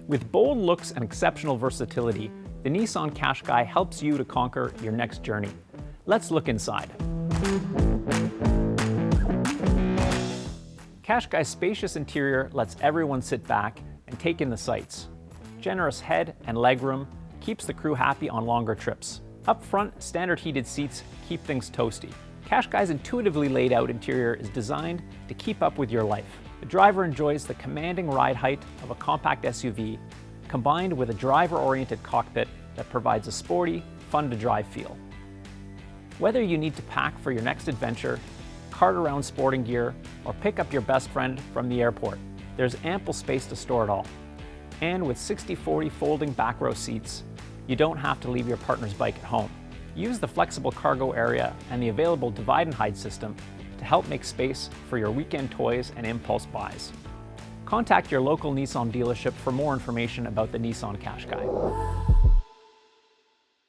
With bold looks and exceptional versatility, the Nissan Qashqai helps you to conquer your next journey. Let's look inside. Qashqai's spacious interior lets everyone sit back and take in the sights. Generous head and legroom keeps the crew happy on longer trips. Up front, standard heated seats keep things toasty. Qashqai's intuitively laid out interior is designed to keep up with your life. The driver enjoys the commanding ride height of a compact SUV, combined with a driver-oriented cockpit that provides a sporty, fun-to-drive feel. Whether you need to pack for your next adventure, cart around sporting gear, or pick up your best friend from the airport, there's ample space to store it all. And with 60/40 folding back row seats, you don't have to leave your partner's bike at home. Use the flexible cargo area and the available divide and hide system to help make space for your weekend toys and impulse buys. Contact your local Nissan dealership for more information about the Nissan Qashqai.